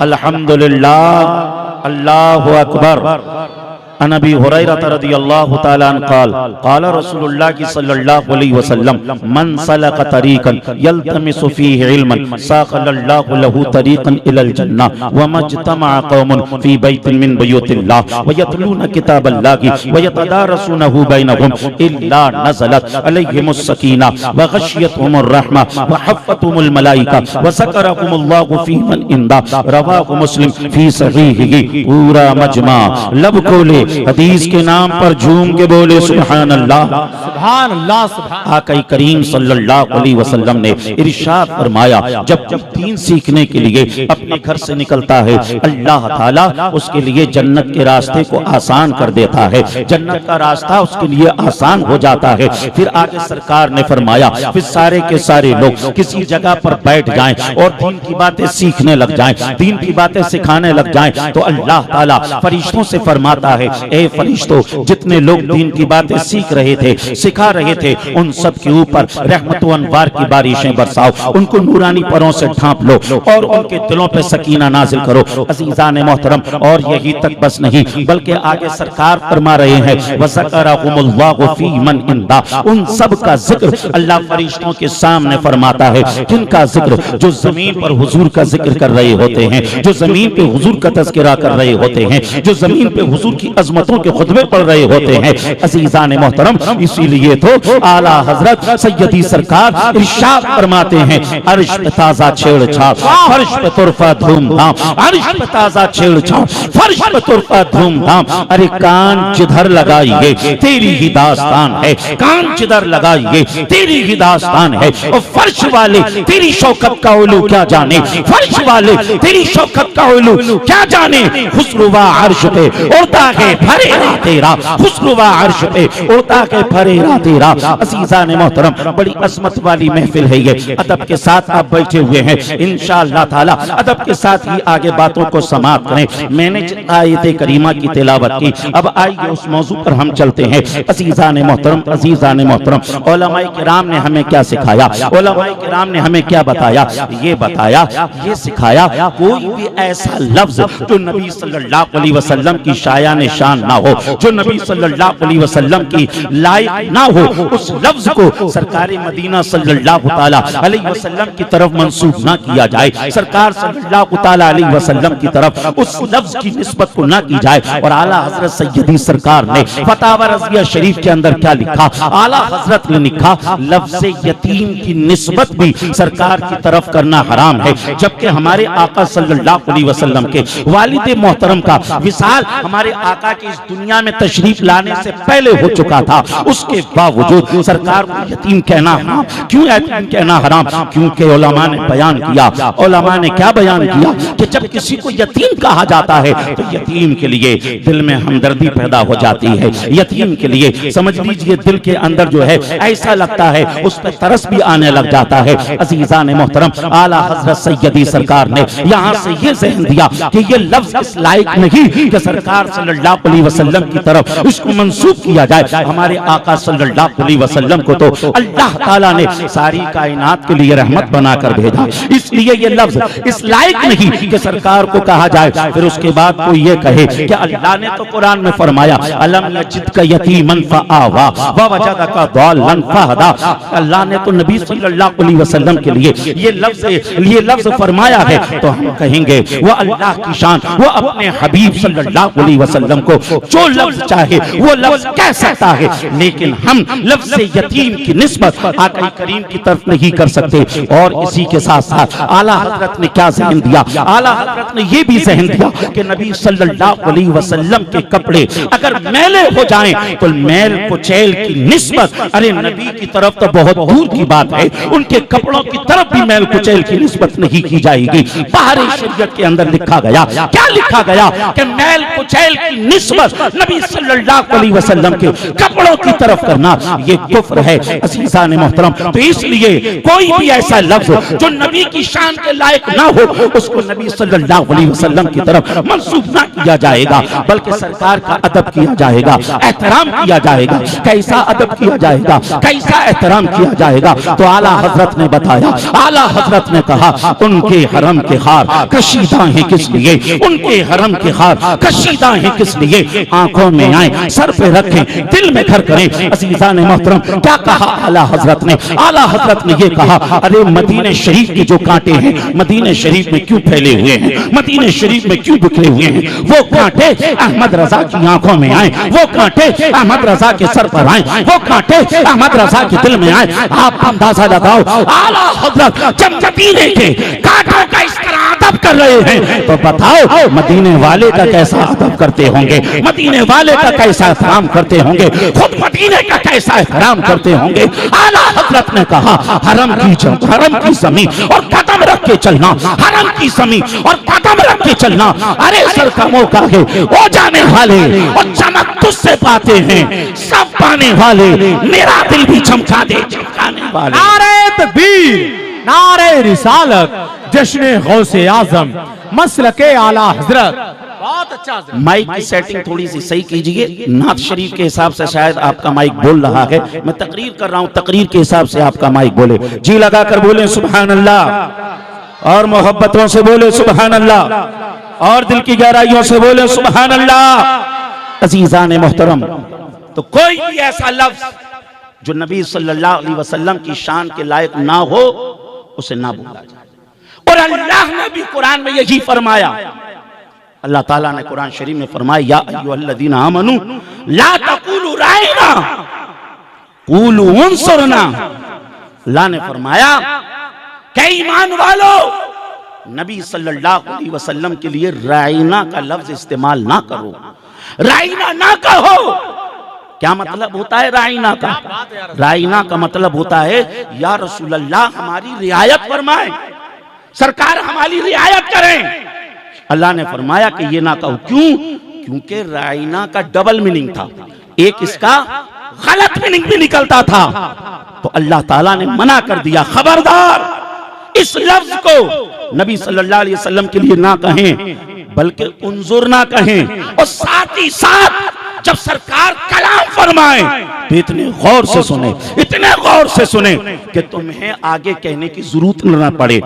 अल्हम्दुलिल्लाह अल्लाहु अकबर। अन अबी हुरैरा रज़ियल्लाहु तआला अन्हु क़ाल क़ाल रसूलुल्लाह सल्लल्लाहु अलैहि वसल्लम मन सलक तरीक़न यल्तमिसु फ़ीहि इल्मन साक़लल्लाहु लहु तरीक़न इलल जन्नह व मज्तमअ क़ौमुन फ़ी बैतिन मिन बुयूतिल्लाह व यतलूना किताबल्लाहि व यतदारसूनहु बैनहुम इल्ला नज़लत अलैहिमुस सकीना व गशियतहुमुर रहमा व हफ़्फ़तहुमुल मलाइका व ज़करहुमुल्लाहु फ़ी मन इंदा। रवाहु मुस्लिम फ़ी सहीहिही। पूरा मजमा लब खोले हदीस के नाम पर झूम के बोले सुभान अल्लाह सुभान अल्लाह सुभान। आका करीम सल्लल्लाहु अलैहि वसल्लम ने इरशाद फरमाया, जब दीन सीखने के लिए अपने घर से निकलता है अल्लाह ताला उसके लिए जन्नत के रास्ते को आसान कर देता है, जन्नत का रास्ता उसके लिए आसान हो जाता है। फिर आगे सरकार ने फरमाया फिर सारे के सारे लोग किसी जगह पर बैठ जाएं और दीन की बातें सीखने लग जाएं, दीन की बातें सिखाने लग जाएं, तो अल्लाह ताला फरिश्तों से फरमाता है, ए फरिश्तों जितने लोग दीन की बातें सीख रहे थे सिखा रहे थे उन सब के ऊपर रहमत व अनवार की बारिशें बरसाओ, उनको नूरानी परों से ढांप लो और उनके दिलों पे सकीना नाजिल करो। अज़ीज़ान मोहतरम, और यही तक बस नहीं बल्कि आगे सरकार फरमा रहे हैं वज़करहुमुल्लाहु फ़ी मन इंदा। उन सब का जिक्र अल्लाह फरिश्तों के सामने फरमाता है। किनका जिक्र? जो जमीन पर हुजूर का जिक्र कर रहे होते हैं, जो जमीन पे हुजूर का तज़किरा कर रहे होते हैं, जो जमीन पे हुजूर की अजमतों के खुतबे पढ़ रहे होते हैं। अज़ीज़ान मोहतरम, इसीलिए तो आला हजरत सैयदी सरकार इरशाद फरमाते हैं, अर्श पे ताज़ा छेड़छाड़ फर्श पे तुरफा धूमधाम, अर्श पे ताज़ा छेड़छाड़ फर्श पे तुरफा धूमधाम। अरे कान जिधर लगाइए तेरी ही दास्तान है, कान जिधर लगाइए तेरी ही दास्तान है। और फर्श वाले तेरी शौकत का उलू क्या जाने, फर्श वाले तेरी शौकत का उलू क्या जाने। खुसरुवा अर्श पे उड़ता है फरेरा तेरा, खुसरुवा अर्श पे उड़ता है फरेरा तेरा। अज़ीज़ान मोहतरम, बड़ी अज़मत वाली महफिल है ये, अदब के साथ आप बैठे हुए हैं। इंशाअल्लाह ताला अदब के साथ ही आगे बातों को समाप्त करें। मैंने आयत करीमा की तिलावत की, अब आइए उस मौजू पर हम चलते हैं। अज़ीज़ान मोहतरम, अज़ीज़ान मोहतरम, उलमाए किराम ने हमें क्या सिखाया, उलमाए किराम ने हमें क्या बताया? ये बताया, ये सिखाया कोई भी ऐसा लफ्ज जो नबी सल्लल्लाहु अलैहि वसल्लम की शाया निशान ना हो, जो नबी सल्लल्लाहु अलैहि वसल्लम की लायक ना हो, उस लफ्ज को सरकार मदीना सल्लल्लाहु ताला अलैहि वसल्लम की तरफ मंसूब ना किया जाए, सरकार सल्लल्लाहु ताला अलैहि वसल्लम की तरफ उस लफ्ज की निस्बत को ना की जाए। और आला हजरत सैयदी सरकार ने फतावा रज़िया शरीफ के अंदर क्या लिखा? आला हजरत ने लिखा, लफ्ज यतीम की निस्बत भी सरकार की तरफ करना हराम है, जबकि हमारे आका सल्लल्लाहु अलैहि वसल्लम के वालिद मोहतरम का विसाल हमारे आका की इस दुनिया में तशरीफ लाने से पहले हो चुका था। उसके बावजूद सरकार को यतीम कहना हराम। क्यों यतीम कहना हराम? क्योंकि उलमा ने बयान किया, उलमा ने क्या बयान किया कि जब किसी को यतीम कहा जाता है तो यतीम के लिए दिल में हमदर्दी पैदा हो जाती है, यतीम के लिए समझ लीजिए दिल के अंदर जो है ऐसा लगता है उस पर तरस भी आने लग जाता है। अज़ीज़ान मोहतरम, आला हजरत सैयदी सरकार ने यहाँ से ये ज़हन दिया कि ये लफ्ज इस लायक नहीं कि सरकार सल्लल्लाहु अलैहि वसल्लम की तरफ इसको मंसूब किया जाए। हमारे आका सल्लल्लाहु अलैहि वसल्लम को तो अल्लाह ताला ने सारी कायनात के लिए रहमत बनाकर भेजा, इसलिए ये लफ्ज इस लायक नहीं कि सरकार को कहा जाए। फिर उसके बाद कोई ये कहे कि अल्लाह ने तो कुरान में फरमाया अलम यजिदका यतीमन फआवा व वजदका दाल्लन फहदा। अल्लाह ने तो नबी सल्लल्लाहु अलैहि वसल्लम के लिए ये लफ्ज फरमाया है, तो हम कहेंगे वो अल्लाह की शान, वो अपने हबीब सल्लल्लाहु अलैहि वसल्लम को जो लफ्ज चाहे वो लफ्ज कह सकता है, लेकिन हम लफ्ज यतीम की निस्बत आका करीम की तरफ नहीं कर सकते। और इसी के साथ साथ आला हजरत ने क्या ज़हन दिया? आला हजरत ने ये भी ज़हन दिया कि नबी सल्लल्लाहु अलैहि वसल्लम के कपड़े अगर मैले हो जाएं तो मैल कुचैल की निस्बत अरे नबी की तरफ तो बहुत दूर की बात है, उनके कपड़ों की तरफ भी मैल कुचैल की निस्बत नहीं की जाएगी। बाहरी शरीयत के अंदर लिखा गया, क्या लिखा गया कि मैल कुचैल की निस्बत नबी सल्लल्लाहु अलैहि वसल्लम के कपड़ों की तरफ करना ये कुफ्र है अज़ीज़ान मोहतरम। तो इसलिए कोई भी ऐसा लफ्ज जो नबी की शान के लायक ना हो उसको नबी सल्लल्लाहु अलैहि वसल्लम की तरफ मंसूब ना किया जाएगा, बल्कि सरकार का अदब किया जाएगा, एहतराम किया जाएगा। कैसा अदब किया जाएगा, कैसा एहतराम किया जाएगा? तो आला हजरत ने बताया, आला हजरत ने कहा उनके हरम के हार कशीदा है किस लिए, उनके हरम के हार कशीदा है किस लिए? आंखों में आए, सर पे रखें, दिल में घर करें। अज़ीज़ान मोहतरम क्या कहा आला हजरत ने? आला हजरत ने ये कहा, अरे मदीने शरीफ के जो कांटे हैं मदीने शरीफ में क्यों फैले हुए हैं, मदीने शरीफ में क्यों बिखरे हुए हैं? वो कांटे अहमद रजा की आंखों में आए, वो कांटे अहमद रजा के सर पर आए, वो कांटे अहमद रजा के दिल में आए। आप अंदाजा लगाओ आला हजरत जब मदीने के कांटों का इस तरह अदब कर रहे हैं तो बताओ मदीने वाले का कैसा अदब करते होंगे, मदीने वाले का कैसा एहतराम करते होंगे, खुद मदीने का कैसा एहतराम करते होंगे। आला हजरत ने कहा हरम की ज़मीन और कदम रख के चलना, हरम की ज़मीन और कदम रख के चलना। अरे सर का मौका है, वो जाने वाले और चमक तुझसे पाते हैं, सब पाने वाले, मेरा दिल भी चमका दे चमकाने वाले। नारे तकबीर, नारे रिसालत, जश्न गौसे आजम, मसलके आला हजरत। बहुत अच्छा। माइक की सेटिंग थोड़ी सी सही कीजिए, नात शरीफ के हिसाब से शायद आपका माइक बोल रहा है। मैं तकरीर कर रहा हूँ, तकरीर के हिसाब से आपका माइक बोले। जी लगाकर बोले सुभान अल्लाह, और मोहब्बतों से बोले सुभान अल्लाह, और दिल की गहराइयों से बोले सुभान अल्लाह। अज़ीज़ान मोहतरम, तो कोई भी ऐसा लफ्ज जो नबी सल्लल्लाहु अलैहि वसल्लम की शान के लायक ना हो उसे ना बोला जाए। और अल्लाह ने भी कुरान में यही फरमाया, अल्लाह ताला ने कुरान शरीफ में फरमाया या अय्युहल्लज़ीना आमनू ला तक़ूलू राइना क़ूलू उन्सुरना। अल्लाह ने फरमाया कि ईमान वालो नबी सल्लल्लाहु अलैहि वसल्लम के लिए राइना का लफ्ज इस्तेमाल ना करो, राइना ना कहो। क्या मतलब होता है राइना का? राइना का मतलब होता है या रसूल अल्लाह हमारी रियायत फरमाए, सरकार हमारी रियायत करें। अल्लाह ने फरमाया कि ये ना कहो। क्यों? क्योंकि राइना का डबल मीनिंग था, एक इसका गलत मीनिंग भी निकलता था। तो अल्लाह ताला ने मना कर दिया, खबरदार इस लफ्ज को नबी सल्लल्लाहु अलैहि वसल्लम के लिए ना कहें बल्कि उन्जुर ना कहें। और साथ ही साथ जब सरकार कलाम फरमाए तो इतने गौर से सुने, इतने गौर से सुने कि तुम्हें आगे कहने की जरूरत न पड़े,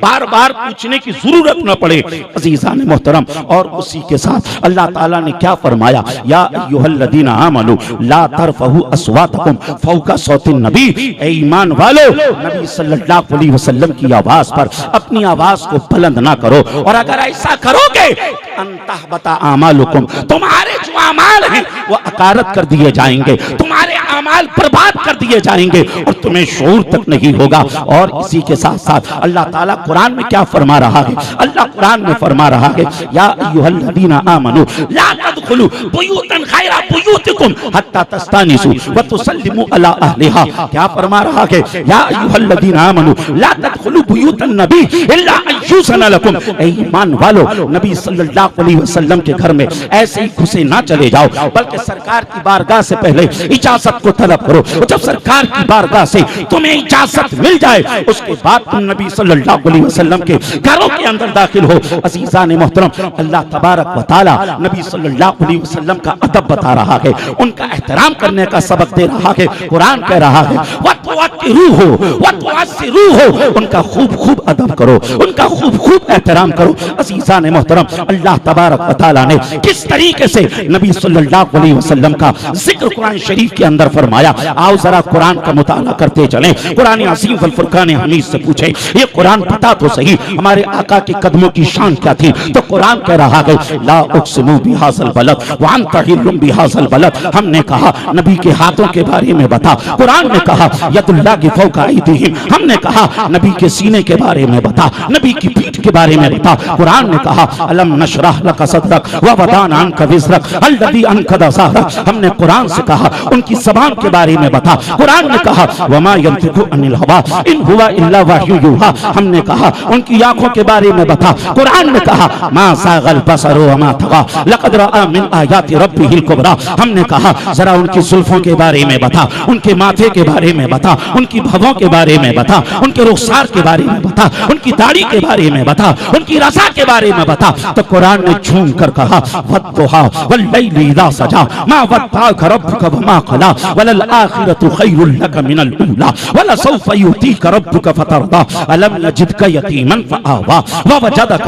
बार बार पूछने की जरूरत न पड़े। अज़ीज़ान मोहतरम, और उसी के साथ अल्लाह ताला ने क्या फरमाया, या अय्युहल्लज़ीना आमनू ला तरफ़ऊ अस्वातकुम फ़ौक़ा सौतिन नबी। ए ईमान वालो नबी सल्लल्लाहु अलैहि वसल्लम की आवाज पर अपनी आवाज को बुलंद ना करो, और अगर ऐसा करोगे अंतहबता आमालुकुम, तुम्हारे जो अमाल हैं वो अकारत कर दिए जाएंगे, तुम्हारे अमाल बर्बाद कर दिए जाएंगे और तुम्हें शऊर तक नहीं होगा। और इसी के साथ साथ अल्लाह ताला कुरान में क्या फरमा रहा है? अल्लाह कुरान में फरमा रहा है या अय्युहल्लज़ीना आमनू ला तदखुलू बुयूतन गैरा बुयूतिकुम हत्ता तस्तानिसू व तुसल्लिमू अला अहलिहा। क्या फरमा रहा है? या अय्युहल्लज़ीना आमनू ला तदखुलू बुयूतन नबी इल्ला अय्युज़न लकुम। ए ईमान वालो नबी सल्लल्लाहु अलैहि वसल्लम के घर में ऐसे ही घुसे ना चले जाओ, बल्कि सरकार की बारगाह से पहले इजाजत को तलब करो। जब सरकार की बारगाह से तुम्हें इजाजत मिल जाए उसके बाद तुम नबी सल्लल्लाहु अलैहि वसल्लम के घरों के अंदर दाखिल हो। अज़ीज़ान मोहतरम, अल्लाह तबारक व तआला नबी सल्लल्लाहु अलैहि वसल्लम का अदब बता रहा है, उनका एहतराम करने का सबक दे रहा है। कुरान कह रहा है वतवक्किरूहु वतवस्सिरूहु, उनका खूब खूब अदब करो, उनका खूब खूब एहतराम करो। अज़ीज़ान मोहतरम, अल्लाह तबारक व तआला ने किस तरीके से नबी सल्लल्लाहु अलैहि वसल्लम का जिक्र कुरान शरीफ के अंदर फरमाया। आओ जरा कुरान का मुताला करते चलें। कुरान अज़ीम वल फुरकान हमीद से पूछे ये कुरान पता तो सही हमारे आका के कदमों की शान क्या थी? तो कुरान कह रहा है ला उक़्सिमु बिहाज़ल बलद व अंत हिल्लुम बिहाज़ल बलद। हमने कहा नबी के हाथों के बारे में बता। कुरान ने कहा यदुल्लाहि फौका ऐदीहिम, हमने कहा नबी के सीने के बारे में बता, नबी की पीठ के बारे में बता। कुरान ने कहा अलम नशरह लका सदरक व वदाना अन्का विज़रक अल्लज़ी अनक़ज़ ज़हरक, हमने कुरान से कहा उनकी ज़बान के बारे में बता। कुरान ने कहा वमा यंतिकु अनिल हवा इन हुवा इल्ला वह्यु यूहा, हमने कहा उनकी आंखों के बारे में बता। कुरान ने कहा मा ज़ागल बसरु वमा तग़ा लक़द रअा मिन आयाति रब्बिहिल कुबरा, हमने कहा जरा उनकी जुल्फों के बारे में बता, उनके माथे के बारे में बता, उनकी भवों के बारे में बता, उनके रुखसार के बारे में बता, उनकी दाढ़ी के बारे में बता, उनकी रज़ा के बारे में बता। तो कुरान ने झूम कर कहा वद्दुहा वल्लैलि इज़ा सजा मा वद्दअक रब्बुक वमा क़ला वलल आखिरतु खैरुल लक मिनल ऊला वलसौफ़ यु'तीक रब्बुक फतरदा अलम यजिदक यतीमन फआवा ववजदक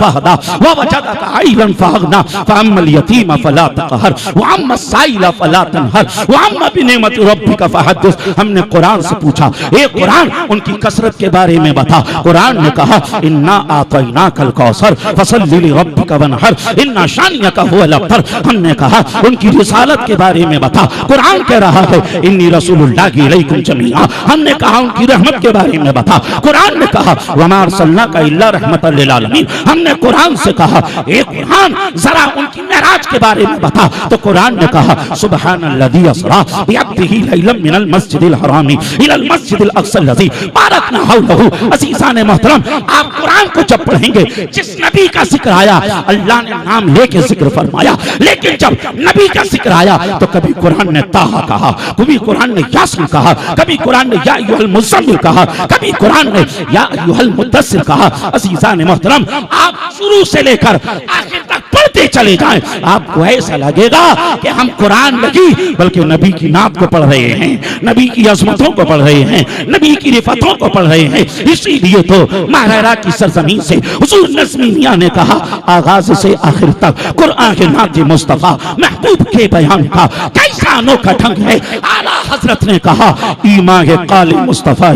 फहदा ववजदक आइलन फअगना फअम्मल यतीम फला तक़हर वअम्मस साइल फला तनहर वअम्मा बिनिअमति रब्बिक फहद्दिस, हमने कुरान से पूछा ए कुरान उनकी कसरत के बारे में बता। कुरान ने कहा इन्ना आतैनाकल कौसर फसल्लि लिरब्बिक वनहर इन्ना शानियक हुवल अब्तर, हमने कहा उनकी रिसालत के बारे में बता। कुरान कह रहा है इन्नी रसूलुल्लाहि इलैकुम जमीआ, हमने कहा उनकी रहमत के बारे में बता। कुरान ने कहा वमा अरसलनाका इल्ला रहमतल लिल आलमीन, हमने कुरान से कहा ए कुरान जरा उनकी मेराज के बारे में बता। तो कुरान ने कहा सुब्हानल्लज़ी अस्रा बिअब्दिही लैलन मिनल मस्जिदिल हरामी इलल मस्जिदिल अक़सल लज़ी बारकना हौलहू। अज़ीज़ान मोहतरम, आप कुरान को जब पढ़ेंगे जिस नबी का जिक्र आया अल्लाह ने नाम लेके जिक्र फरमाया, लेकिन जब नबी का जिक्र आया तो कभी कुरान ने ताहा कहा, कभी कुरान ने यासीन कहा, कभी कुरान ने या अय्युहल मुज़्ज़म्मिल कहा, कभी कुरान ने या अय्युहल मुद्दस्सिर कहा। अज़ीज़ान मोहतरम, आप शुरू से लेकर आखिर तक पढ़ते चले जाएं, आपको ऐसा लगेगा कि हम कुरान नहीं बल्कि नबी की नात को पढ़ रहे हैं, नबी की अज़मतों को पढ़ रहे हैं, नबी की रिफ़तों को पढ़ रहे हैं। इसीलिए तो महरारा की सरजमीन से हुज़ूर नज़्मी मियां ने कहा आगाज से आखिर तक कुरान के नात मुस्तफ़ा महबूब के बयान का कैसा अनोखा ढंग है। आला हजरत ने कहा ईमा के काले मुस्तफ़ा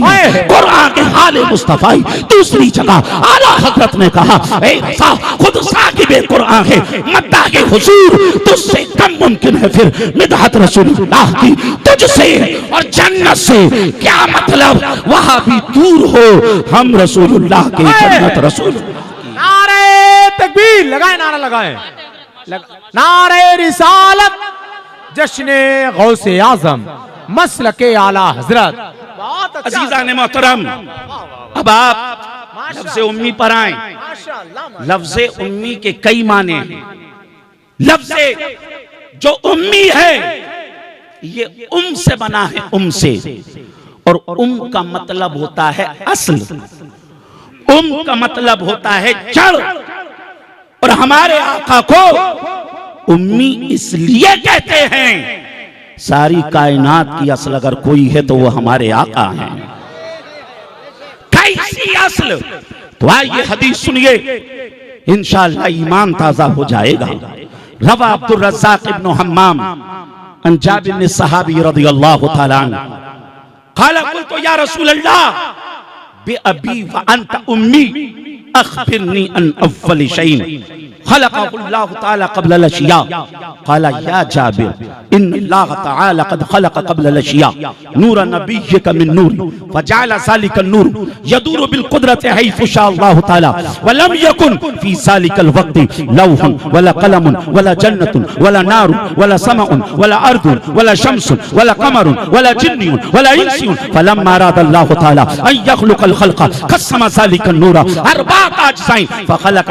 कुरान के हाले मुस्तफ़ा। दूसरी जगह आला हजरत ने कहा ए रज़ा खुद साकिबे कुरान है, मद्दा के हुजूर तुझसे कम मुमकिन है फिर मिदहत रसूलुल्लाह की तुझसे और जन्नत से क्या मतलब, वहां भी दूर हो हम रसूलुल्लाह के जन्नत रसूल। नारे तकबीर लगाए, नारा लगाए, नारे रिसालत जश्ने गौसे आजम मसलके आला हजरत। अज़ीज़ान मोहतरम, अब आप लफ्ज़े उम्मी पर आए। लफ्ज़े उम्मी के कई माने हैं। लफ्ज़े जो उम्मी है ये से बना है, से, और का मतलब होता है असल, का मतलब होता है जड़। और हमारे आका को उम्मी इसलिए कहते हैं, सारी कायनात की असल अगर कोई है तो वो हमारे आका हैं। कैसी असल? तो आइए हदीस सुनिए, इंशाअल्लाह ईमान ताजा हो जाएगा। रवा अब्दुल रज़्ज़ाक़ इब्न हम्माम अन जाबिर बिन सहाबी रज़ियल्लाहु तआला अन्हु क़ाल क़ुल्तु या रसूल अल्लाह बि अबी व अंत उम्मी अख़बिरनी अन अव्वल शैइन खलक़हुल्लाहु तआला क़ब्ल अल-अशिया। क़ाल या जाबिर इन्नल्लाह तआला क़द खलक़ क़ब्ल अल-अशिया नूर नबिय्यक मिन नूर फजअल ज़ालिका नूर यदूरु बिल क़ुद्रति हैफ़ु शाअल्लाहु तआला व लम यकुन फ़ी ज़ालिकल वक़्ति लौहुन वला क़लमुन वला जन्नतुन वला नारुन वला समउन वला अर्दुन वला शम्सुन वला क़मरुन वला जिन्नुन वला इंसुन फलम्मा अरादल्लाहु तआला अन यख़्लुक़ल ख़ल्क़ क़स्सम ज़ालिका नूरा अर्बअत अज्ज़ाइन फख़लक़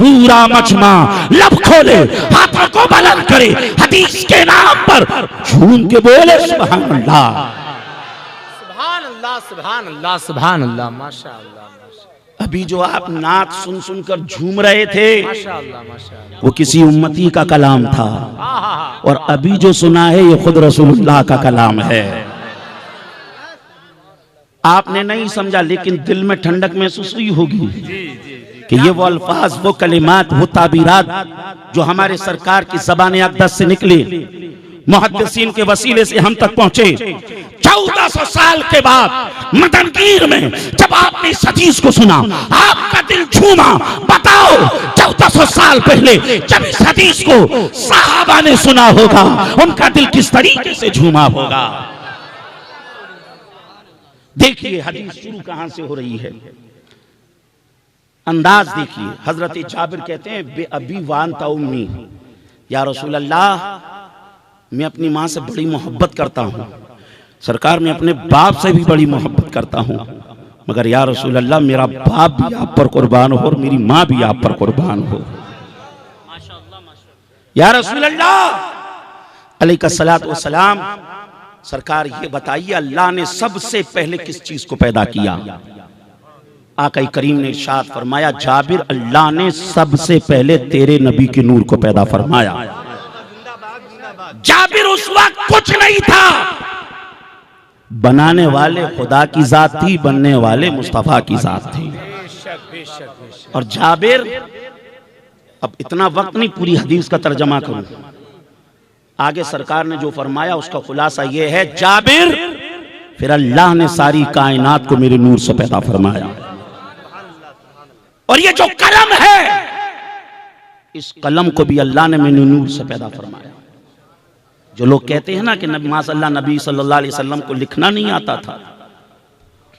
पूरा मजमा लब खोले, हाथों को बुलंद करे, हदीस के नाम पर झूम के बोले सुभान अल्लाह, सुभान अल्लाह, सुभान अल्लाह, सुभान अल्लाह, माशाअल्लाह। अभी जो आप नात सुन सुनकर झूम रहे थे माशाअल्लाह, माशाअल्लाह, वो किसी उम्मती का कलाम था, और अभी जो सुना है ये खुद रसूलुल्लाह का कलाम है। आपने नहीं समझा, लेकिन दिल में ठंडक महसूस हुई होगी कि ये वो अल्फाज, वो कलिमात, वो ताबीरात जो हमारे सरकार की ज़बान अक़दस से निकले, मुहद्दिसीन के वसीले से हम तक पहुंचे। 1400 साल के बाद मदनगीर में जब आपने इस हदीस को सुना, आपका दिल झूमा। बताओ 1400 साल पहले जब इस हदीस को सहाबा ने सुना होगा, उनका दिल किस तरीके से झूमा होगा। देखिए हदीस शुरू कहां से हो रही है, अंदाज देखिए। हजरत जाबिर कहते हैं, बे अबी वांता उम्मी, या रसूल अल्लाह, मैं अपनी माँ से बड़ी मोहब्बत करता हूँ, सरकार मैं अपने बाप से भी बड़ी मोहब्बत करता हूँ, मगर या रसूल अल्लाह मेरा बाप भी आप पर कुर्बान हो और मेरी माँ भी आप पर कुर्बान हो। या रसूल अल्लाह अलैहिस्सलातु वस्सलाम, सरकार ये बताइए अल्लाह ने सबसे पहले किस चीज को पैदा किया। आका करीम ने इरशाद फरमाया, जाबिर अल्लाह ने सबसे पहले तेरे नबी के नूर को पैदा फरमाया। जाबिर उस वक्त कुछ नहीं था, बनाने वाले खुदा की जात थी, बनने वाले मुस्तफा की जात थी। और जाबिर, अब इतना वक्त नहीं पूरी हदीस का तर्जमा करूं, आगे सरकार ने जो फरमाया उसका खुलासा यह है, जाबिर फिर अल्लाह ने सारी कायनात को मेरे नूर से पैदा फरमाया। और ये जो कलम है, इस कलम को भी अल्लाह ने मेरे नूर से पैदा फरमाया। जो लोग कहते हैं ना कि माशाअल्लाह नबी सल्लल्लाहु अलैहि वसल्लम को लिखना नहीं आता था,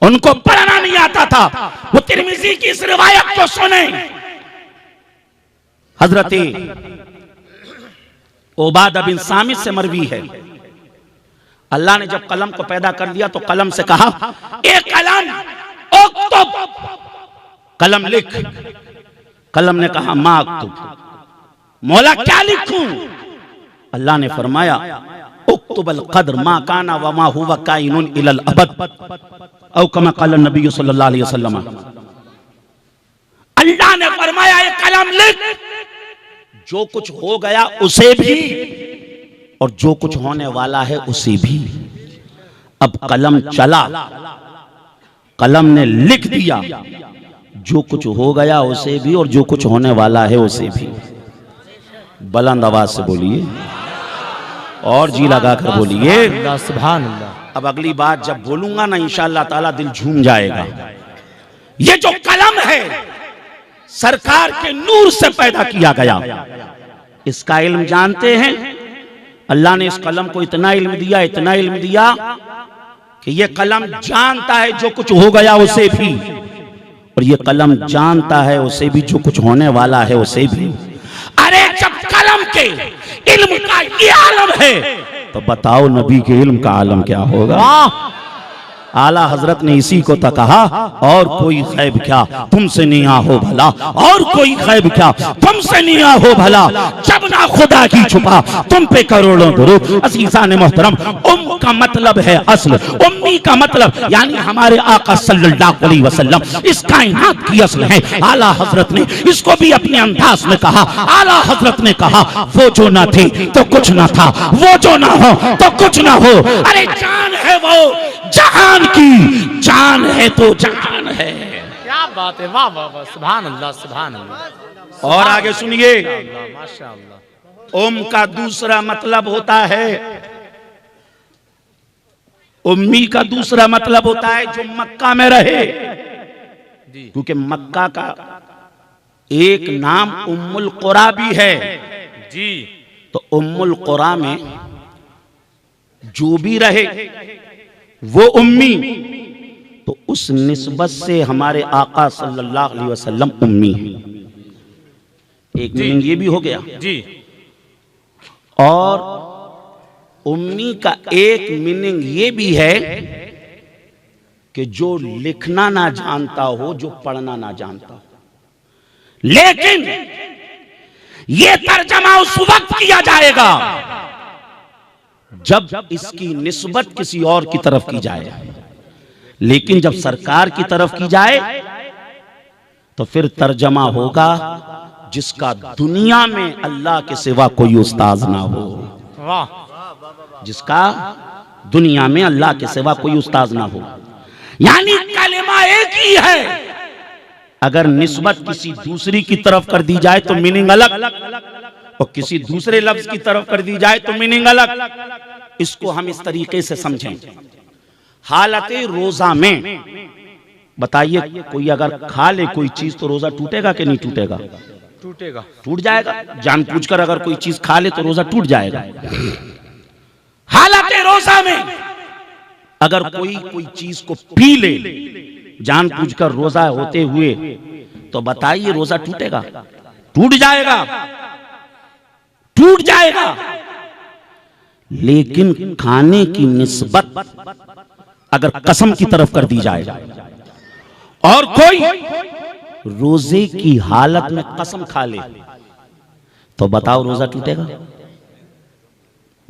उनको पढ़ना नहीं आता था, वो तिरमिज़ी की इस रिवायत को सुने। हजरत उबादा बिन सामित से मरवी है, अल्लाह ने जब कलम को पैदा कर दिया तो कलम से कहा, एक कलम उक्तुब, कलम लिख। कलम ने कहा, मा अक्तुब, मौला क्या लिखूं। अल्लाह ने फरमाया, उक्तुबल क़द्र मा काना व मा हुवा काइनुन इलल अबद, औ कमा क़ाल नबी सल्लल्लाहु अलैहि वसल्लम। अल्लाह ने फरमाया, ये कलम लिख, जो कुछ हो गया उसे भी और जो कुछ होने वाला है उसे भी। अब कलम चला, कलम ने लिख दिया, जो कुछ हो गया उसे भी और जो कुछ होने वाला है उसे भी। बुलंद आवाज से बोलिए और जी लगा कर बोलिए सुभान अल्लाह। अब अगली बात जब बोलूंगा ना इंशाअल्लाह ताला दिल झूम जाएगा। ये जो कलम है सरकार के नूर से पैदा किया गया, इसका इल्म जानते हैं। अल्लाह ने इस कलम को इतना इल्म दिया, इतना इल्म दिया कि ये कलम जानता है जो कुछ हो गया उसे भी, और ये कलम जानता है उसे भी जो कुछ होने वाला है उसे भी। अरे जब कलम के इल्म का ये आलम है तो बताओ नबी के इल्म का आलम क्या होगा। आला हजरत ने इसी को तो कहा, और कोई खैब क्या तुमसे निया हो भला, और कोई खैब क्या तुमसे निया हो भला, जब ना खुदा की छुपा तुम पे करोड़ों दुरूद। अज़ीज़ान मोहतरम, उम का मतलब है असल, उम्मी का मतलब यानी हमारे आका सल्लल्लाहु अलैहि वसल्लम इस कायनात की असल है। आला हजरत ने इसको भी अपने अंदाज में कहा। आला हजरत ने कहा, वो जो ना थे तो कुछ ना था, वो जो ना हो तो कुछ ना हो। अरे जान है वो जहान की, जान है तो जहान है। क्या बात है, वाह वाह वाह, सुभान अल्लाह सुभान अल्लाह। और आगे सुनिए, माशाअल्लाह। उम का दूसरा मतलब होता है, उम्मी का दूसरा मतलब होता है जो मक्का में रहे, क्योंकि मक्का का एक नाम उम्मुल कुरा भी है जी। तो उम्मुल कुरा में जो भी रहे वो उम्मी, तो उस निस्बत से हमारे आका सल्लल्लाहु अलैहि वसल्लम उम्मी है। एक मीनिंग ये भी हो गया जी। और उम्मी का एक मीनिंग ये भी है कि जो लिखना ना जानता हो, जो पढ़ना ना जानता हो। लेकिन ये तर्जमा उस वक्त किया जाएगा जब इसकी निस्बत किसी और की तरफ की जाए, लेकिन जब सरकार की तरफ की जाए तो फिर तर्जमा होगा जिसका दुनिया में अल्लाह के सिवा कोई उस्ताद ना हो। वाह। जिसका दुनिया में अल्लाह के सिवा कोई उस्ताद ना हो। यानी कलिमा एक ही है, अगर निस्बत किसी दूसरी की तरफ कर दी जाए तो मीनिंग अलग, और किसी दूसरे लफ्ज की तरफ कर दी जाए तो मीनिंग अलग। इसको हम इस तरीके से समझें। हालत रोजा में बताइए, कोई अगर खा ले कोई चीज तो रोजा टूटेगा कि नहीं टूटेगा? टूटेगा, टूट जाएगा। जानबूझकर अगर कोई चीज खा ले तो रोजा टूट जाएगा। हालत रोजा में अगर कोई चीज को पी ले जानबूझकर रोजा होते हुए, तो बताइए रोजा टूटेगा? टूट जाएगा, टूट जाएगा। लेकिन खाने की निस्बत अगर कसम की तरफ कर दी जाए और कोई रोजे की हालत में कसम खा ले, तो बताओ रोजा टूटेगा?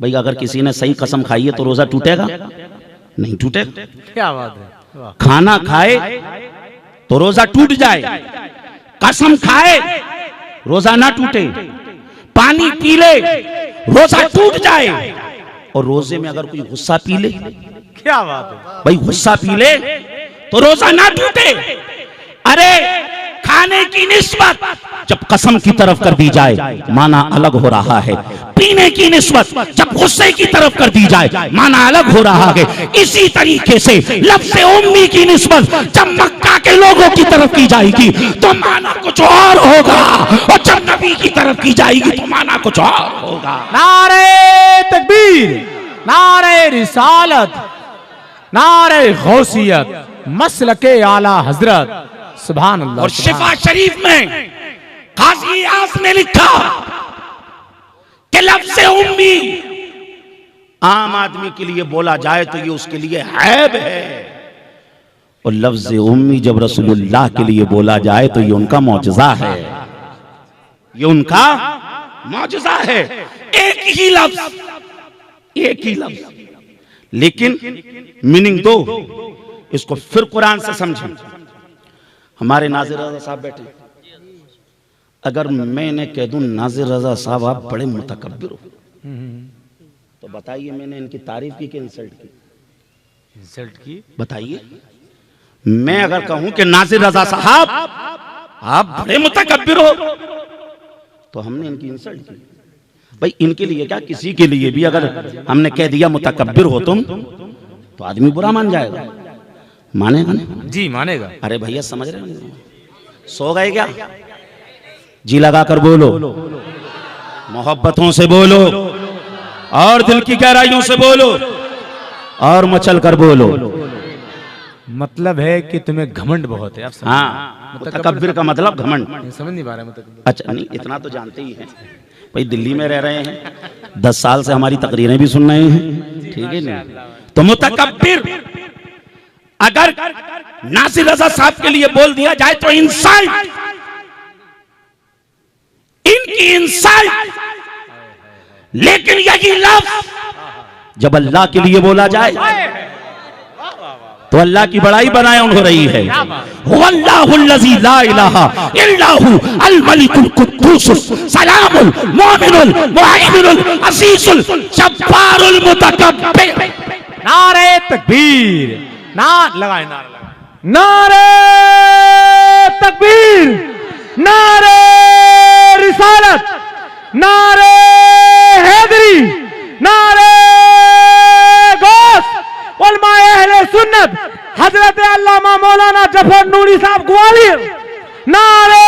भाई अगर किसी ने सही कसम खाई है तो रोजा टूटेगा? नहीं टूटेगा। क्या बात है। खाना खाए तो रोजा टूट जाए, कसम खाए रोजा ना टूटे, पानी पी ले रोजा टूट जाए, और रोजे में अगर कोई गुस्सा पी ले, क्या बात है भाई गुस्सा पी ले तो रोजा ना टूटे। अरे खाने की निस्बत जब कसम की तरफ कर दी जाए माना अलग हो रहा है, पीने की निस्बत जब गुस्से की तरफ कर दी जाए माना अलग हो रहा है। इसी तरीके से लफ्ज़ उम्मी की निस्बत जब मक्का के लोगों की तरफ की जाएगी तो माना कुछ और होगा, और जब नबी की तरफ की जाएगी तो माना कुछ और होगा। नारे तकबीर, नारे रिसालत, नारे गौसियत, मसलके आला हजरत, सुभान अल्लाह। और शिफा शरीफ में काजी इयास ने लिखा कि लफ्ज़ उम्मी आम आदमी के लिए बोला जाए तो ये उसके लिए ऐब है, और लफ्ज़ उम्मी जब रसूलुल्लाह के लिए बोला जाए तो ये उनका मौजज़ा है, ये उनका मौजज़ा है। एक ही लफ्ज़, एक ही लफ्ज़, लेकिन मीनिंग दो। इसको फिर कुरान से समझें। हमारे नाजिर रजा साहब बैठे, अगर मैंने कह दूं नाजिर रजा साहब आप बड़े मुतकब्बिर हो, तो बताइए मैंने इनकी तारीफ की कि इंसल्ट की? इंसल्ट की। बताइए। मैं अगर कहूं कि नाजिर रजा साहब आप बड़े मुतकब्बिर हो, तो हमने इनकी इंसल्ट की। भाई इनके लिए क्या, किसी के लिए भी अगर हमने कह दिया मुतकब्बिर हो तुम, तो आदमी बुरा मान जाएगा, मानेगा ना? जी मानेगा। अरे भैया समझ रहे हो, सो गए क्या? जी लगा कर बोलो, मोहब्बतों से बोलो, और दिल की गहराइयों से बोलो, और मचल कर बोलो। मतलब है कि तुम्हें घमंड बहुत है। आप हाँ, मुतकब्बिर का मतलब घमंड। समझ नहीं पा रहे मुतकब्बिर। अच्छा नहीं, इतना तो जानते ही हैं भाई, दिल्ली में रह रहे हैं, 10 साल से हमारी तकरीरें भी सुन रहे हैं, ठीक है ना? तो मुतकब्बिर अगर नासिर रजा साहब के लिए बोल दिया जाए तो इंसल्ट, इनकी इंसल्ट। लेकिन यही लफ्ज़ जब अल्लाह के लिए बोला जाए तो अल्लाह की बड़ाई बनाए हो रही है। वल्लाहुल्लज़ी ला इलाहा इल्लाहु अल मलिकुल कुद्दूस सलामुल मोमिनुल मुहैमिनुल अज़ीज़ुल जब्बारुल मुतकब्बिर। नारे तकबीर, ना लगाए, नारे तकबीर, नारे रिसालत, नारे हैदरी, नारे गौस, उलमाए अहले सुन्नत हजरत अल्लामा मौलाना जफर नूरी साहब ग्वालियर। नारे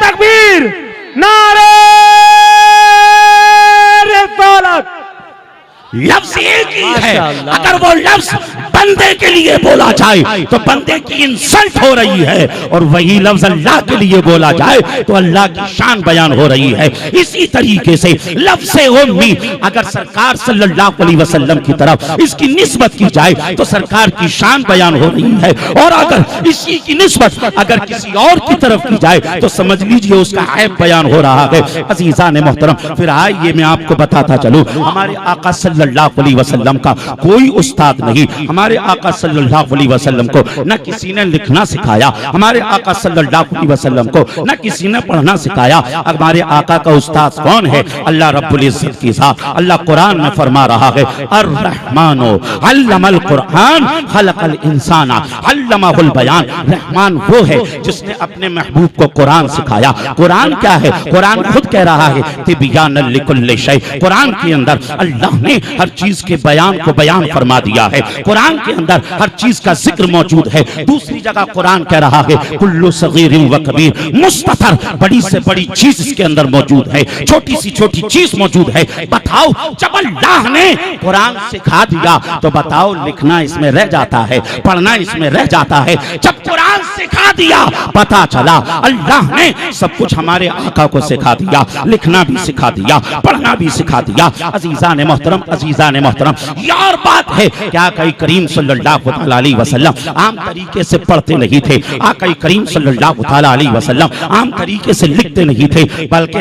तकबीर, नारे रिसालत। लफ्ज़ एक ही है, अगर वो लफ्ज़ बंदे के लिए बोला जाए तो बंदे की इंसल्ट हो रही है, और वही लफ्ज़ अल्लाह के लिए बोला जाए तो अल्लाह की शान बयान हो रही है। इसी तरीके से लफ्ज़ उम्मी अगर सरकार सल्लल्लाहु अलैहि वसल्लम की तरफ इसकी निस्बत की जाए तो सरकार की शान बयान हो रही है, और अगर इसी की निस्बत अगर किसी और की तरफ की जाए तो समझ लीजिए उसका ऐब बयान हो रहा है। अज़ीज़ान मोहतरम, फिर आइए मैं आपको बताता चलूं, हमारे आका सल्लल्लाहु अलैहि वसल्लम का कोई उस्ताद नहीं, हमारे हमारे आका सल्लल्लाहु अलैहि वसल्लम को न किसी ने लिखना सिखाया, हमारे आका सल्लल्लाहु अलैहि वसल्लम को न किसी ने पढ़ना सिखाया। हमारे आका का उस्ताद कौन है? अल्लाह रब्बुल इज्जत की ज़ात। अल्लाह कुरान में फरमा रहा है, अर्रहमानो अल्लमल कुरान खलकल इंसाना अल्लमहुल बयान। रहमान वो है जिसने अपने महबूब को कुरान सिखाया। कुरान क्या है? कुरान खुद कह रहा है तिबियानल लिकुल्लि शै। कुरान के अंदर अल्लाह ने हर चीज के बयान को बयान फरमा दिया है। कुरान के अंदर हर चीज का जिक्र मौजूद है। दूसरी जगह कुरान कह रहा है कुल्लु सगीरिन व कबीर मुस्ततर, बड़ी से बड़ी चीज इसके अंदर मौजूद है, छोटी सी छोटी चीज मौजूद है। बताओ जब अल्लाह ने कुरान सिखा दिया तो बताओ लिखना इसमें रह जाता है, पढ़ना इसमें रह जाता है। जब कुरान सिखा दिया पता चला अल्लाह ने सब कुछ हमारे आका को सिखा दिया, लिखना भी सिखा दिया, पढ़ना भी सिखा दिया। अजीजा ने मोहतरम, अजीजा ने मोहतरम, यार बात है क्या आका करीम सल्लल्लाहु अलैहि वसल्लम आम तरीके से पढ़ते नहीं थे। आका करीम सल्लल्लाहु अलैहि वसल्लम आम तरीके से लिखते नहीं थे, बल्कि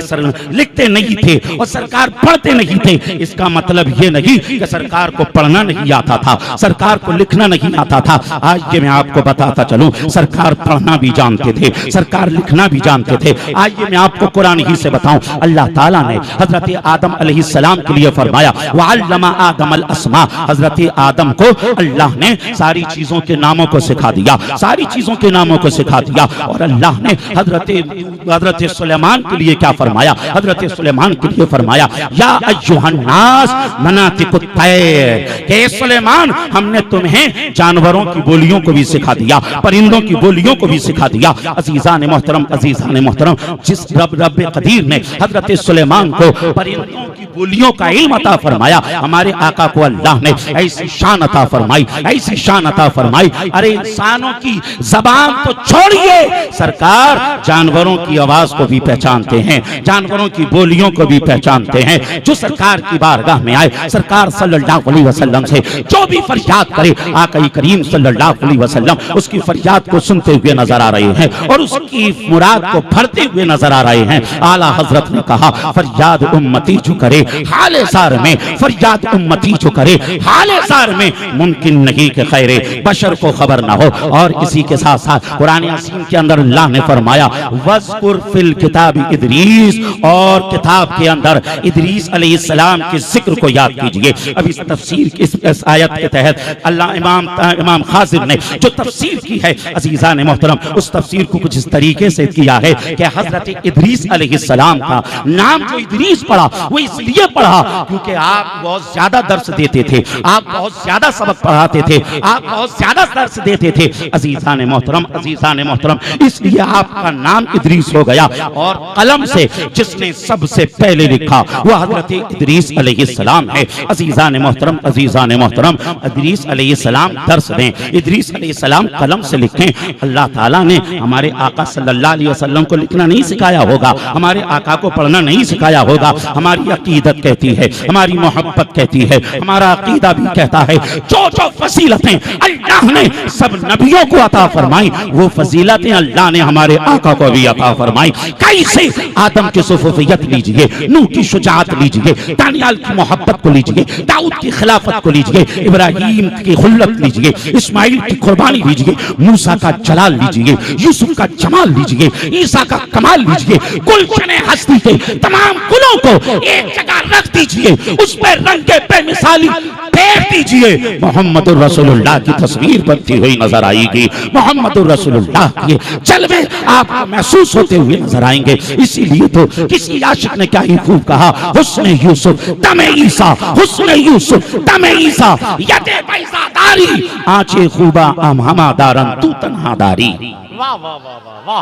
लिखते नहीं थे और सरकार पढ़ते नहीं थे। इसका मतलब ये नहीं कि सरकार को पढ़ना नहीं आता था, सरकार को लिखना नहीं आता था। आज ये मैं आपको बताता चलूं, सरकार पढ़ना भी जानते थे, सरकार लिखना भी जानते थे। आइए मैं आपको कुरान ही से बताऊं, अल्लाह ताला ने हजरत आदम अलैहिस्सलाम के लिए फरमाया वअल्लमा आदमल अस्मा। हजरत आदम को अल्लाह ने सारी चीजों के नामों को सिखा दिया, सारी चीजों के नामों को सिखा दिया। और अल्लाह ने हजरत सुलेमान के लिए क्या फरमाया? हजरत सुलेमान के लिए फरमाया या अय्युहन नास मनातिकुत तैर, के सुलेमान हमने तुम्हें जानवरों की बोलियों को भी सिखा दिया, परिंदों की बोलियों को भी सिखा दिया। अजीजा ने मोहतरम, अजीजा ने मोहतरम, जिस रब कदीर ने हजरत सुलेमान को परिंदों की बोलियों का इल्म अता फरमाया, हमारे आका को अल्लाह ने ऐसी शान अता फरमाई, ऐसी शान अता फरमाई। अरे इंसानों की जबान तो छोड़िए, सरकार जानवरों की आवाज को भी पहचानते हैं, जानवरों की बोलियों को भी पहचानते हैं। जो सरकार की बारगाह में आए, सरकार सल्लल्लाहु अलैहि वसल्लम से जो भी फरियाद करे, आका करीम सल्लल्लाहु अलैहि वसल्लम उसकी फरियाद को सुनते हुए नजर आ रहे हैं और उसकी मुराद को भरते हुए नजर आ रहे हैं। आला हजरत ने कहा फरियाद उम्मती जो करे हाले सार में, फरियाद उम्मती जो करे हाले सार में, मुमकिन नहीं कि खैरे बशर को खबर ना हो। और इसी के साथ साथ कुरान यासीन के अंदर अल्लाह ने फरमाया वज़कुर फिल किताब इदरीस, और किताब के अंदर इदरीस अलैहिस्सलाम के जिक्र को याद कीजिए। अब इस तफसीर की इस आयत के तहत अल्लाह इमाम खाजिर ने जो तफसीर की है, अजीजा ने मोहतरम, उस तफसीर को कुछ इस तरीके से किया है कि हजरत इदरीस अलैहिस्सलाम का नाम जो इदरीस पढ़ा वो इसलिए पढ़ा क्योंकि आप बहुत ज्यादा दर्स देते थे, आप बहुत ज्यादा सबक पढ़ाते थे, आप बहुत ज्यादा दर्स देते थे। अजीजा ने मोहतरम, अजीजा ने मोहतरम, इसलिए आपका नाम इदरीस हो गया। और कलम से जिसने सबसे पहले लिखा वो हजरत इदरीस अलैहिस्सलाम है। अजीजा ने मोहतरम, अजीजा ने मोहतरम, इदरीस अलैहिस्सलाम दर्स दें, इदरीस अलैहिस्सलाम कलम से लिखें। अल्लाह ताला ने हमारे आका सल्लल्लाहु अलैहि वसल्लम को लिखना नहीं सिखाया होगा, हमारे आका को पढ़ना नहीं सिखाया होगा। हमारी अकीदत कहती है, हमारी मोहब्बत कहती है, हमारा अकीदा भी कहता है जो जो फजीलतें अल्लाह ने सब नबियों को अता फरमाई वो फजीलतें अल्लाह ने हमारे आका को भी अता फरमाई। कैसे? आदम की सुफुफियत लीजिए, नूह की शुजाअत लीजिए, दानियाल की मोहब्बत को लीजिए, दाऊद की खिलाफत को लीजिए, इब्राहिम की खुल्लत लीजिए, इस्माइल की कुर्बानी लीजिए, मूसा का जलाल लीजिए, यूसुफ का जमाल लीजिए, ईसा का कमाल लीजिए, गुलशन हस्ती के तमाम गुलों को एक जगह रख दीजिए, उस पर रंगे बेमिसाली फेर दीजिए, मोहम्मदुर रसूलुल्लाह की तस्वीर बनती हुई नजर आएगी, मोहम्मदुर रसूलुल्लाह के जलवे आपको महसूस होते हुए नजर आएंगे। इसीलिए तो किसी आशिक ने क्या ही खूब कहा, हुस्न यूसुफ दमे ईसा, हुस्न यूसुफ दमे ईसा, यदे पैसादारी आंखें खूबा हमादारन तू तन्हादारी। वाह वाह वाह वाह वाह,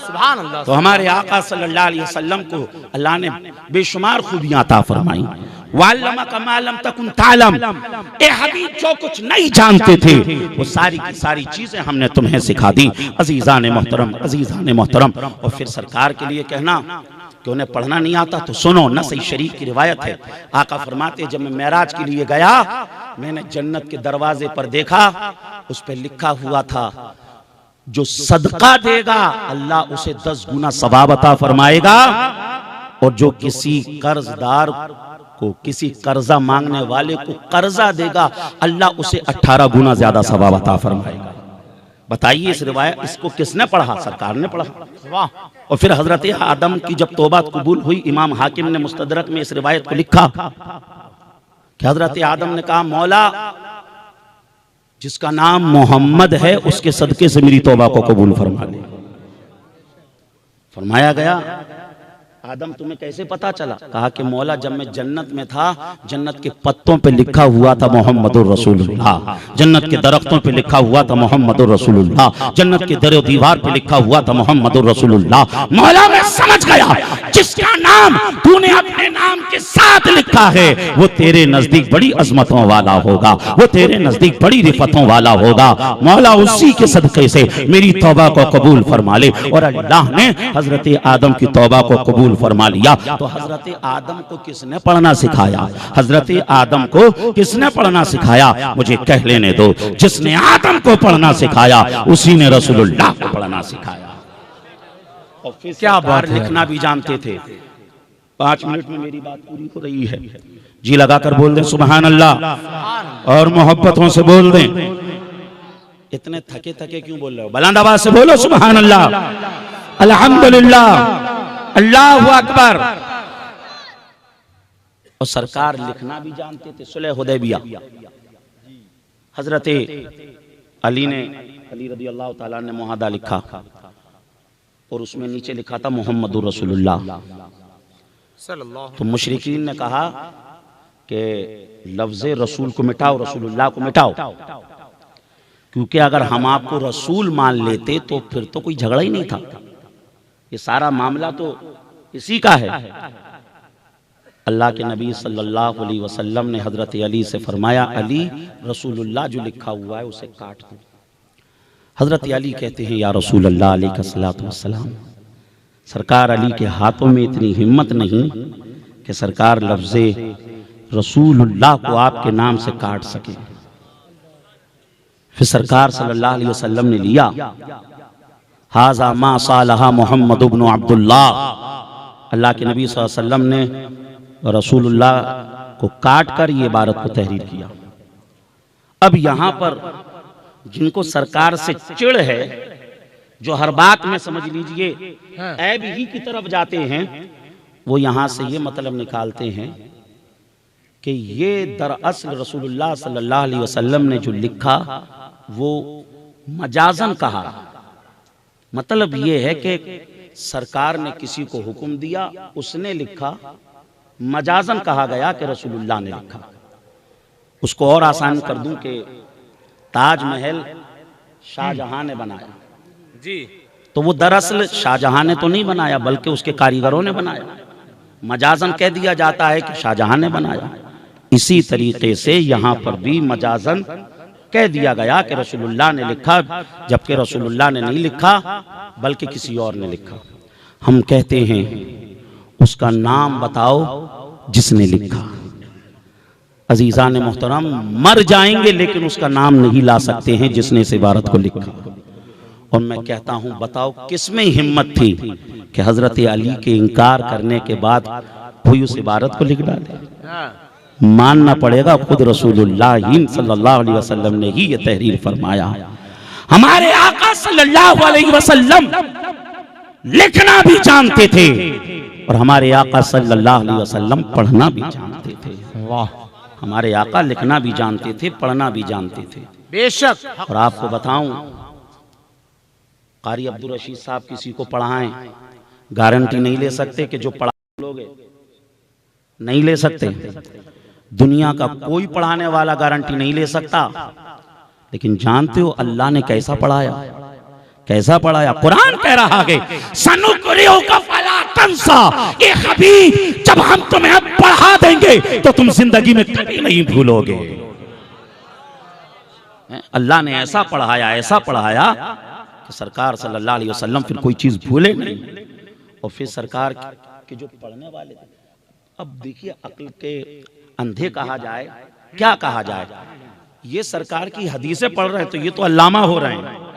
सुभान अल्लाह। तो हमारे आका सल्लल्लाहु अलैहि वसल्लम को अल्लाह ने बेशुमार खूबियां अता फरमाई। वाल्लमा कमालम तकुन तालम, ए हबीब जो कुछ नहीं जानते थे वो सारी की सारी चीजें हमने तुम्हें सिखा दी। अजीजा ने मोहतरम, अजीजा ने मोहतरम, और फिर सरकार के लिए कहना कि उन्हें पढ़ना नहीं आता तो सुनो, नसई शरीफ की रिवायत है, आका फरमाते जब मैं मेराज के लिए गया मैंने जन्नत के दरवाजे पर देखा, उस पर लिखा हुआ था जो सदका देगा अल्लाह उसे 10 गुना सवाब अता फरमाएगा, और जो किसी कर्जदार को, किसी कर्जा मांगने वाले को कर्जा देगा, अल्लाह उसे 18 गुना ज्यादा सवाब अता फरमाएगा। बताइए इस रिवायत, इसको किसने पढ़ा? सरकार ने पढ़ा। वाह। और फिर हजरत आदम की जब तौबा कबूल हुई, इमाम हाकिम ने मुस्तदरक में इस रिवायत को लिखा कि हजरत आदम ने कहा, मौला जिसका नाम मोहम्मद है उसके सदके से मेरी तौबा को कबूल फरमा ले। फरमाया गया, आदम तुम्हें कैसे पता चला? कहा कि मौला जब मैं जन्नत में था, जन्नत के पत्तों पे लिखा हुआ था मोहम्मदुर रसूलुल्लाह, जन्नत के दरख्तों पे लिखा हुआ था मोहम्मदुर रसूलुल्लाह, जन्नत के दर दीवार पे लिखा हुआ था मोहम्मदुर रसूलुल्लाह। मौला मैं समझ गया, जिसका नाम तूने अपने नाम के साथ लिखा है वो तेरे नजदीक बड़ी अजमतों वाला होगा, वो तेरे नजदीक बड़ी रिफतों वाला होगा। मौला उसी के सदके से मेरी तौबा को कबूल फरमा ले। और अल्लाह ने हजरत आदम की तौबा को कबूल फरमा लिया। तो हजरत आदम को किसने पढ़ना सिखाया? हजरत आदम को किसने पढ़ना सिखाया? मुझे कह लेने दो, जिसने आदम को पढ़ना सिखाया उसी ने रसूलुल्लाह को पढ़ना सिखाया। और फिर क्या बात, लिखना भी जानते थे। 5 मिनट में मेरी बात पूरी हो रही है। जी लगाकर बोल दें सुभान अल्लाह, और मोहब्बतों से बोल दें। इतने थके थके क्यों बोल रहे हो? बुलंद आवाज से बोलो सुभान अल्लाह, अल्हम्दुलिल्लाह, अल्लाहु अकबर। और सरकार लिखना भी जानते थे। सुलह हुदैबिया, हजरत अली रज़ी अल्लाह ताला ने मुआहदा लिखा और उसमें नीचे लिखा था मोहम्मदुर रसूलुल्लाह। तो मुशरिकीन ने कहा कि लफ्ज़े रसूल को मिटाओ, रसूलुल्लाह को मिटाओ, क्योंकि अगर हम आपको रसूल मान लेते तो फिर तो कोई झगड़ा ही नहीं था। ये सारा मामला तो इसी का है। अल्लाह के नबी सल्लल्लाहु अलैहि वसल्लम ने हजरत अली से फरमाया, अली रसूलुल्लाह जो लिखा हुआ है उसे काट दो। हजरत अली कहते हैं, या रसूल अल्लाह अलैहिस्सलातु वस्सलाम, सरकार अली के हाथों में इतनी हिम्मत नहीं कि सरकार लफ्ज़े रसूलुल्लाह को आपके नाम से काट सके। फिर सरकार सल्लल्लाहु अलैहि वसल्लम ने लिया, हाज़ा मा सालहा मोहम्मद इब्न अब्दुल्लाह। अल्लाह के नबी सल्लल्लाहु अलैहि वसल्लम ने रसूलुल्लाह को काट कर ये इबारत को तहरीर किया। अब यहाँ पर जिनको सरकार से चिढ़ है, जो हर बात में समझ लीजिए ऐब ही की तरफ जाते हैं, वो यहाँ से ये मतलब निकालते हैं कि ये दरअसल रसूलुल्लाह सल्लल्लाहु अलैहि वसल्लम ने जो लिखा वो मजाजन कहा। मतलब ये है कि सरकार ने किसी को हुक्म दिया, उसने लिखा, मजाजन कहा गया कि रसूलुल्लाह ने लिखा। उसको और आसान कर दूं कि ताजमहल शाहजहां ने बनाया जी, तो वो दरअसल शाहजहां ने तो नहीं बनाया बल्कि उसके कारीगरों ने बनाया। मजाजन कह दिया जाता है कि शाहजहां ने बनाया। इसी तरीके से यहाँ पर भी मजाजन कह दिया गया कि रसूलुल्लाह ने लिखा, जबकि रसूलुल्लाह ने नहीं लिखा बल्कि किसी और ने लिखा। हम कहते हैं उसका नाम बताओ जिसने लिखा। अजीजान मोहतरम, मर जाएंगे लेकिन उसका नाम नहीं ला सकते हैं जिसने इस इबारत को लिखा। और मैं कहता हूं बताओ किसमें हिम्मत थी कि हजरत अली के इनकार करने के बाद कोई उस इबारत को लिख डाले। मानना पड़ेगा खुद रसूलुल्लाह सल्लल्लाहु अलैहि वसल्लम ने ही ये तहरीर फरमाया। हमारे आका सल्लल्लाहु अलैहि वसल्लम लिखना भी जानते थे और हमारे आका सल्लल्लाहु अलैहि वसल्लम पढ़ना भी जानते थे। वाह! हमारे आका लिखना भी जानते थे, पढ़ना भी जानते थे, बेशक। और आपको बताऊं, कारी अब्दुल रशीद साहब किसी को पढ़ाएं, गारंटी नहीं ले सकते कि जो पढ़ा लोगे नहीं ले सकते। दुनिया का कोई पढ़ाने वाला गारंटी नहीं ले सकता। लेकिन जानते हो अल्लाह ने कैसा पढ़ाया? कैसा पढ़ाया? कुरान कह रहा है सनुक़रिउका फला तंसा, ए हबीब जब हम तुम्हें पढ़ा देंगे तो तुम जिंदगी में कभी नहीं भूलोगे। अल्लाह ने ऐसा पढ़ाया, ऐसा पढ़ाया कि सरकार सल्लल्लाहु अलैहि वसल्लम फिर कोई चीज भूले नहीं। और फिर सरकार के जो पढ़ने वाले थे, अब देखिए अक्ल के अंधे कहा जाए, क्या कहा जाए, ये सरकार की हदीसें पढ़ रहे हैं तो ये तो अल्लामा हो रहे हैं,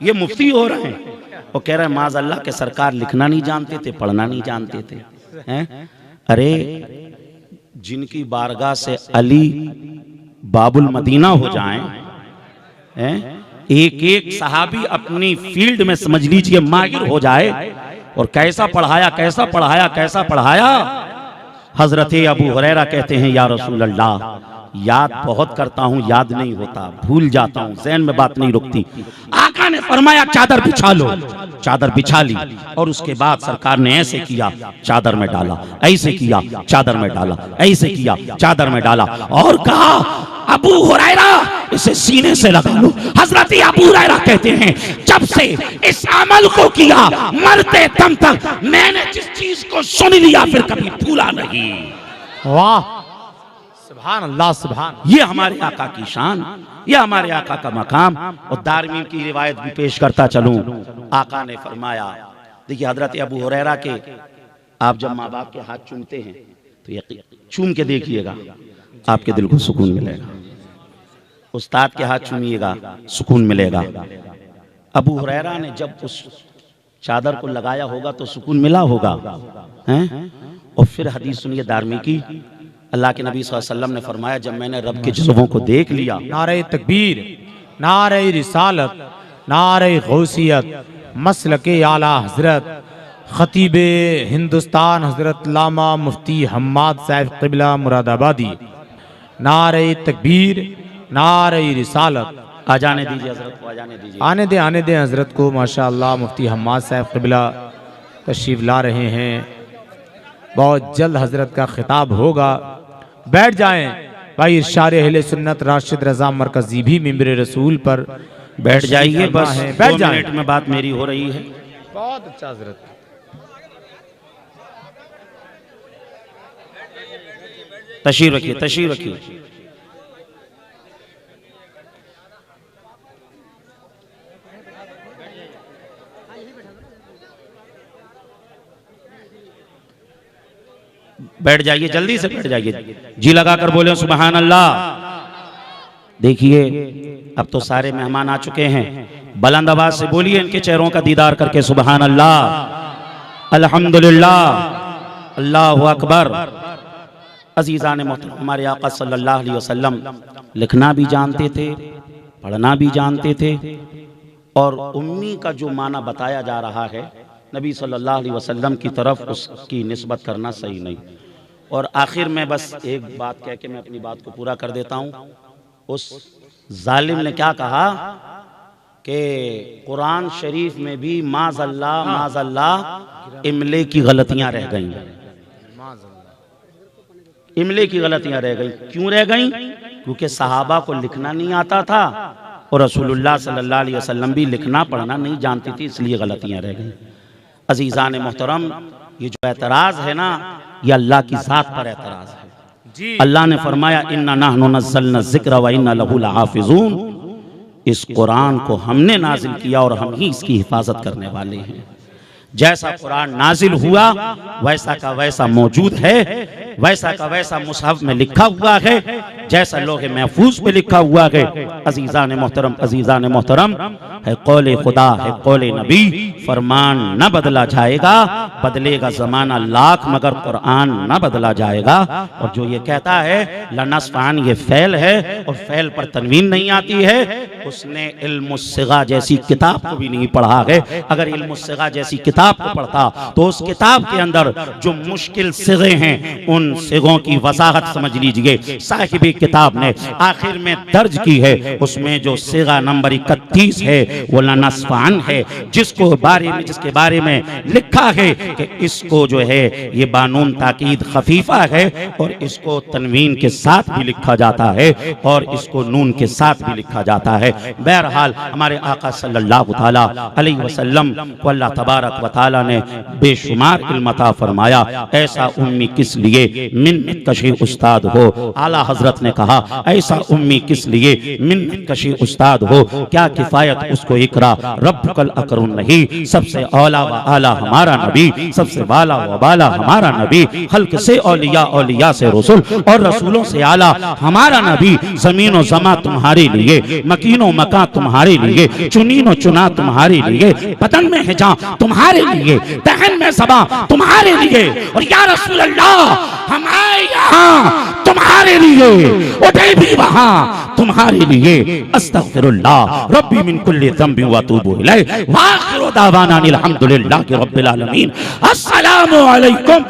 ये मुफ्ती हो रहे हैं, और कह रहे हैं माज़ अल्लाह के सरकार लिखना नहीं जानते थे, पढ़ना नहीं जानते थे। हैं? अरे जिनकी बारगाह से अली बाबुल मदीना हो जाएं, एक एक सहाबी अपनी फील्ड में समझ लीजिए माहिर हो जाए, और कैसा पढ़ाया कैसा पढ़ाया कैसा पढ़ाया। हजरत अबू हुरैरा कहते हैं या रसूल अल्लाह, याद बहुत करता हूँ, याद नहीं होता, भूल जाता हूँ, ज़हन में बात नहीं रुकती। आका ने फरमाया चादर बिछा लो, चादर बिछा ली, और उसके बाद सरकार ने ऐसे किया, चादर में डाला, ऐसे किया, चादर में डाला, ऐसे किया, चादर में डाला, और कहा अबू हुरैरा इसे सीने से लगा लो। हजरत अबू हुरैरा कहते हैं जब से इस अमल को किया, मरते दम तक मैंने जिस चीज को सुन लिया फिर कभी भूला नहीं। वाह, सुभान अल्लाह, सुभान। ये हमारे आका की शान, ये हमारे आका का मकाम। और दारमीन की रिवायत भी पेश करता चलूं, आका ने फरमाया, देखिए हजरत अबू हुरैरा के, आप जब माँ बाप के हाथ चूमते हैं तो यकीन चूम के देखिएगा, आपके दिल को सुकून मिलेगा। उस्ताद के हाथ चूमिएगा, सुकून मिलेगा। अबू हुरैरा ने जब उस चादर को लगाया होगा तो सुकून मिला होगा, हैं? और फिर हदीस सुनिए दारमी की, अल्लाह के नबी सल्लल्लाहु अलैहि वसल्लम ने फरमाया जब मैंने रब के जज्बों को देख लिया, नारे तकबीर, नारे रिसालत, नारे गौसियत, मसलके आला हजरत खतीबे हिंदुस्तान हजरत लामा मुफ्ती हम्माद साहिब क़िबला मुरादाबादी, नारे तकबीर, नारे रिसालत। आ जाने दीजिए हजरत को, आ जाने दीजिए, आने दे हजरत को। माशाअल्लाह मुफ्ती हम्माद साहिब क़िबला तशरीफ ला रहे हैं, बहुत जल्द हजरत का खिताब होगा। बैठ जाएं भाई, इरशाद अहले सुन्नत राशिद रजा मरकजी भी मिंबर रसूल पर बैठ जाइए, बस बैठ 2 जाएं। मिनट में बात मेरी हो रही है। बहुत अच्छा हजरत, तशरीफ रखिए, तशरीफ रखिए। बैठ जाइए, जल्दी से बैठ जाइए, जी लगाकर बोले सुबहान अल्लाह। देखिए अब तो सारे मेहमान आ चुके हैं, बुलंद आवाज से बोलिए इनके चेहरों का दीदार करके सुबहान अल्लाह, अल्हम्दुलिल्लाह, अल्लाहु अकबर। अजीज़ान मोहतरम, हमारे आका सल्लल्लाहु अलैहि वसल्लम लिखना भी जानते थे, पढ़ना भी जानते थे, और उम्मी का जो माना बताया जा रहा है नबी सल्लल्लाहु अलैहि वसल्लम की तरफ, उसकी निस्बत करना सही नहीं। और आखिर में बस एक बात कह के मैं अपनी बात को पूरा कर देता हूँ। उस जालिम ने क्या कहा कि कुरान शरीफ में भी माज़अल्लाह इमले की गलतियां रह गईं, इमले की गलतियां रह गईं। क्यों रह गईं? क्योंकि सहाबा को लिखना नहीं आता था और रसूलुल्लाह सल्लल्लाहु अलैहि वसल्लम भी लिखना पढ़ना नहीं जानती थी, इसलिए गलतियां रह गईं। अजीज़ान मोहतरम, ये जो एतराज है ना, ये अल्लाह की ज़ात पर एतराज है जी। अल्लाह ने फरमाया इन्ना नहनु नज़्ज़लना ज़िक्र व इन्ना लहु लहाफ़िज़ून, इस कुरान को हमने नाजिल किया और हम ही इसकी हिफाजत करने वाले हैं। जैसा कुरान नाजिल हुआ वैसा का वैसा मौजूद है, वैसा का वैसा मुसहफ में लिखा हुआ है, जैसा लोहे महफूज पे लिखा हुआ है। अजीज़ान मोहतरम, अजीज़ान मोहतरम, है कौले खुदा, है कौले नबी, फरमान न बदला जाएगा, बदलेगा जमाना लाख मगर कुरान न बदला जाएगा। और जो ये कहता है लनस्फान, ये फ़ैल है और फ़ैल पर तनवीन नहीं आती है, उसने इल्मुस्सिगा जैसी किताब को भी नहीं पढ़ा है। अगर इल्मुस्सिगा जैसी किताब को पढ़ता तो उस किताब के अंदर जो मुश्किल सिगे हैं उन सिगों की वजाहत समझ लीजिए। साहिबी किताब ने आखिर में दर्ज की है, उसमें जो सिगा नंबर 31 है वो लनस्फान है, जिसको जिसके बारे में लिखा है कि इसको जो है ये बानून ताकीद खफीफा है और इसको तनवीन के साथ भी लिखा जाता है और इसको नून के साथ भी लिखा जाता है। बहरहाल हमारे आका सल्लल्लाहु ताला अलैहि वसल्लम को अल्लाह तबारक व तआला ने बेशुमार इल्म अता फरमाया। ऐसा उम्मी किस लिए मिन्नत कशी उस्ताद हो। आला हजरत ने ने कहा, ऐसा उम्मी किस लिए, मिन्नत कशी उस्ताद हो, क्या किफायत उसको इकरा, रब्बुकल अकरम नहीं, सबसे औला व आला हमारा नबी, सबसे वाला व बाला हमारा नबी, खल्क से औलिया, औलिया से रसूल और रसूलों से आला हमारा नबी, ज़मीन व ज़मा तुम्हारे लिए, मकीन व मकान तुम्हारे लिए, चुनीन व चुना तुम्हारे लिए, बदन में है जान तुम्हारे लिए, दहन में ज़बां तुम्हारे लिए, और या रसूल अल्लाह हम आए यहाँ तुम्हारे लिए, उठे भी वहाँ तुम्हारे लिए। अस्तगफिरुल्लाह रब्बी मिन कुल्ली ज़ंबि व अतूबु इलैह व आखिरु दावाना अनिल हम्दुलिल्लाहि रब्बिल आलमीन। अस्सलामु अलैकुम।